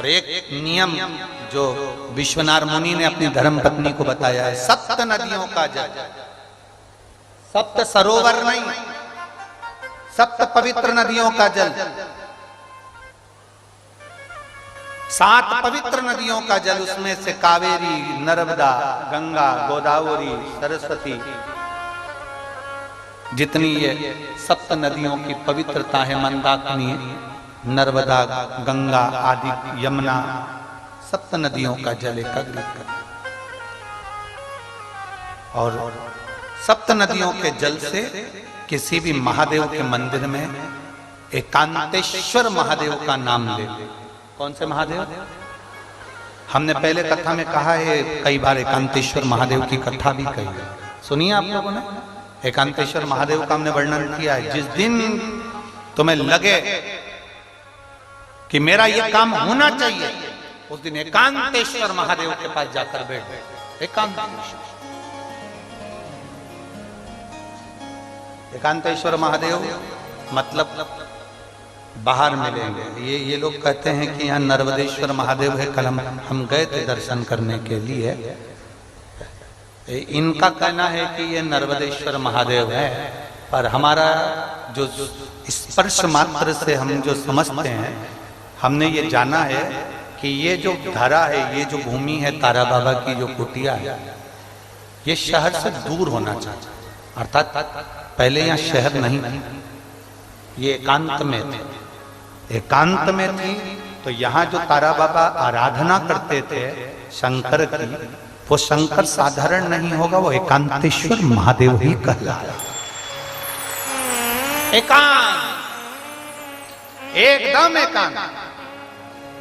और एक नियम जो विश्वनाथ मुनि ने अपनी धर्म पत्नी को बताया है, 7 नदियों का जल, 7 सरोवर नहीं, 7 पवित्र नदियों का जल, 7 पवित्र नदियों का जल, उसमें से कावेरी, नर्मदा, गंगा, गोदावरी, सरस्वती, जितनी ये 7 नदियों की पवित्रता है, मंदाकिनी, नर्मदा, गंगा आदि, यमुना, 7 नदियों का जल एकत्रित कर, और 7 नदियों के जल से किसी भी महादेव के मंदिर में एकांतेश्वर महादेव का नाम ले। कौन से महादेव? हमने पहले कथा में कहा है, कई बार एकांतेश्वर महादेव की कथा भी कही है, सुनिए आप लोगों ने। एकांतेश्वर महादेव का हमने वर्णन किया है। जिस दिन तुम्हें लगे कि मेरा यह काम होना चाहिए, उस दिन एकांतेश्वर महादेव के पास जाकर बैठ। एकांतेश्वर महादेव मतलब बाहर मिलेंगे। ये लोग कहते हैं कि यहाँ नर्मदेश्वर महादेव है, कल हम गए थे दर्शन करने के लिए। इनका कहना है कि ये नर्मदेश्वर महादेव है, पर हमारा जो स्पर्श मात्र से हम जो समझते हैं, हमने ये जाना है कि ये जो धरा है, ये जो भूमि है तारा बाबा की जो कुटिया है, ये शहर से दूर होना चाहिए। अर्थात पहले यहाँ शहर नहीं थी, ये एकांत में थे, एकांत में थी। तो यहाँ जो तारा बाबा आराधना करते थे शंकर की, वो शंकर साधारण नहीं होगा, वो एकांतेश्वर महादेव ही कहलाया। एकांत, एकदम एकांत।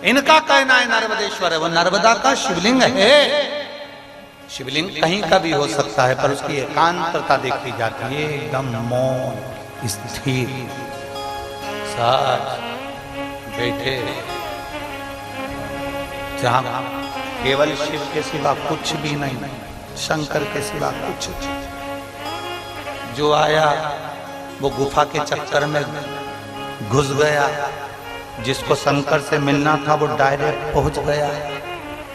इनका कहना है नर्मदेश्वर है, वो नर्मदा का शिवलिंग है। शिवलिंग कहीं का भी हो सकता है, पर उसकी एकांतता देखी जाती है, एकदम मौन स्थिर, साज बैठे, जहां केवल शिव के सिवा कुछ भी नहीं, शंकर के सिवा कुछ। जो आया वो गुफा के चक्कर में घुस गया, जिसको शंकर से मिलना था वो डायरेक्ट पहुंच गया,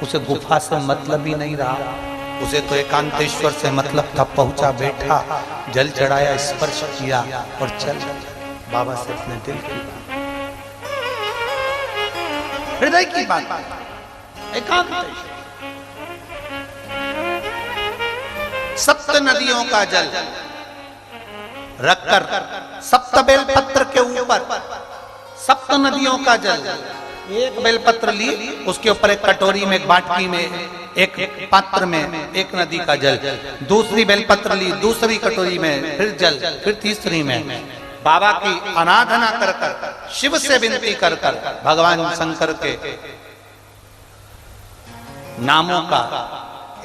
उसे गुफा से मतलब ही नहीं रहा, उसे तो एकांतेश्वर से मतलब था। पहुंचा, बैठा, जल चढ़ाया, स्पर्श किया और चल बाबा से अपने दिल की बात, हृदय की बात, एकांत। 7 नदियों का जल रखकर, 7 बेलपत्र के ऊपर 7 नदियों का जल, एक बेलपत्र ली, उसके ऊपर एक कटोरी में, एक बाटकी में, एक पात्र में एक नदी का जल, दूसरी बेलपत्र ली, दूसरी कटोरी में फिर जल, फिर तीसरी में बाबा की आराधना कर कर, शिव से विनती कर कर, भगवान शंकर के नामों का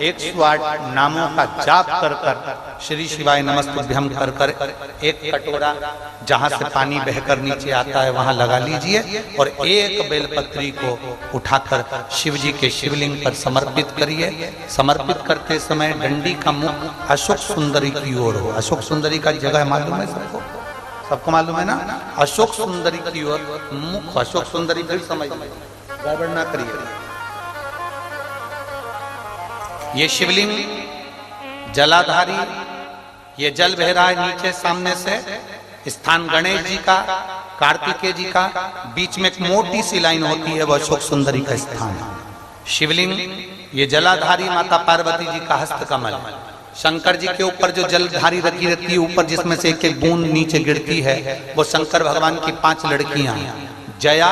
108 नामों का जाप कर कर, श्री शिवाय नमस्तुभ्यम कर कर, एक कटोरा जहां से पानी बहकर नीचे आता है वहां लगा लीजिए, और एक बेलपत्री को उठाकर शिव जी के शिवलिंग पर समर्पित करिए। समर्पित करते समय डंडी का मुख अशोक सुंदरी की ओर हो। अशोक सुंदरी का जगह मालूम है सबको? सबको मालूम है ना? अशोक सुंदरी की ओर मुख, अशोक सुंदरी फिर समझ, गड़बड़ ना करिए। ये शिवलिंग जलाधारी, ये जल बह रहा है नीचे सामने से, स्थान गणेश जी का, कार्तिकेय जी का, बीच में एक मोटी सी लाइन होती है, वो अशोक सुंदरी का स्थान है। शिवलिंग ये जलाधारी माता पार्वती जी का हस्तकमल, शंकर जी के ऊपर जो जलधारी रखी रहती है ऊपर, जिसमें से एक एक बूंद नीचे गिरती है, वो शंकर भगवान की 5 लड़कियां, जया,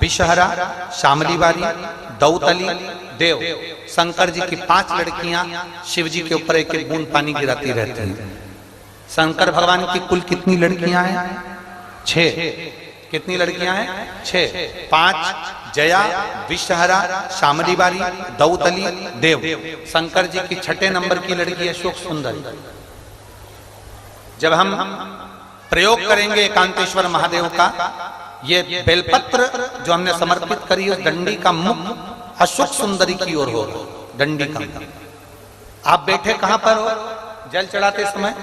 विषहरा, शामलीवारी, दौतली, देव। शंकर जी की 5 लड़कियां शिव जी के ऊपर एक एक बूंद पानी गिराती रहती हैं। शंकर भगवान की कुल कितनी लड़कियां हैं? 6। कितनी लड़कियां हैं? 6। 5 जया, विषहरा, शामलीवारी, दौतली, देव। शंकर जी की 6 नंबर की लड़की अशोक सुंदरी। जब हम प्रयोग करेंगे एकांतेश्वर महादेव का, ये बेलपत्र जो हमने समर्पित करी है, डंडी का मुख अशोक सुंदरी की ओर हो, डंडी का। आप बैठे कहां पर हो? जल चढ़ाते समय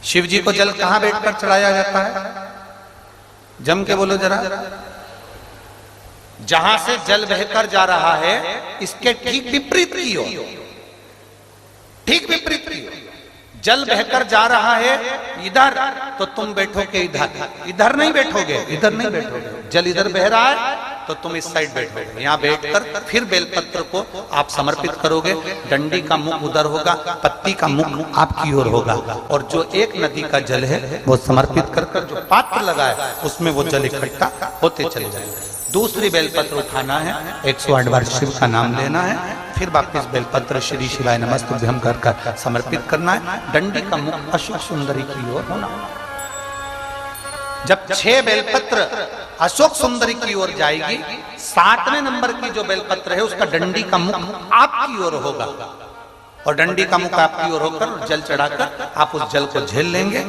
शिव जी को जल कहां बैठकर चढ़ाया जाता है? जम के बोलो जरा। जहां से जल बहकर जा रहा है इसके ठीक विपरीत की ओर, ठीक विपरीत की ओर जल बहकर जा रहा है इधर, तो तुम बैठोगे इधर, इधर नहीं बैठोगे, इधर नहीं बैठोगे। जल इधर बह रहा है तो तुम इस साइड बैठोगे। यहाँ बैठकर फिर बेलपत्र को आप समर्पित करोगे। डंडी का मुख उधर होगा, पत्ती का मुख आपकी ओर होगा, और जो एक नदी का जल है वो समर्पित कर कर जो पात्र लगा है उसमें वो जल इकट्ठा होते चले जाएंगे। दूसरी बेलपत्र उठाना है, 108 बार शिव का नाम लेना है, फिर वापिस बेलपत्र श्री शिवाय नमस्तुभ्यं कर समर्पित करना है। डंडी का मुख अशोक सुंदरी की ओर होना। जब 6 बेलपत्र अशोक सुंदरी की ओर जाएगी, 7वें नंबर की जो बेलपत्र है उसका डंडी का मुख आपकी ओर होगा, और डंडी का मुख आपकी ओर होकर जल चढ़ाकर आप उस जल को झेल लेंगे।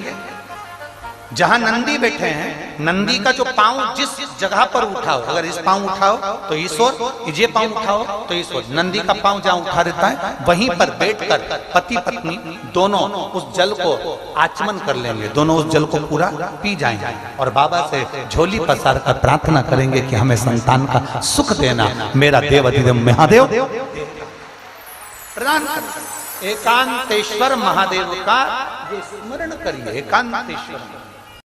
जहां नंदी बैठे हैं, नंदी का जो पांव जिस जगह पर उठाओ, अगर इस पांव उठाओ तो इस ओर, ये पांव उठाओ तो इस ओर, नंदी का पांव जहां उठा रहता है वहीं पर बैठकर पति पत्नी दोनों उस जल को आचमन कर लेंगे, दोनों उस जल को पूरा पी जाएंगे और बाबा से झोली पसार कर प्रार्थना करेंगे कि हमें संतान का सुख देना, मेरा देव अधिदेव महादेव प्रदान कर। एकांतेश्वर महादेव का स्मरण करिए, एकांतेश्वर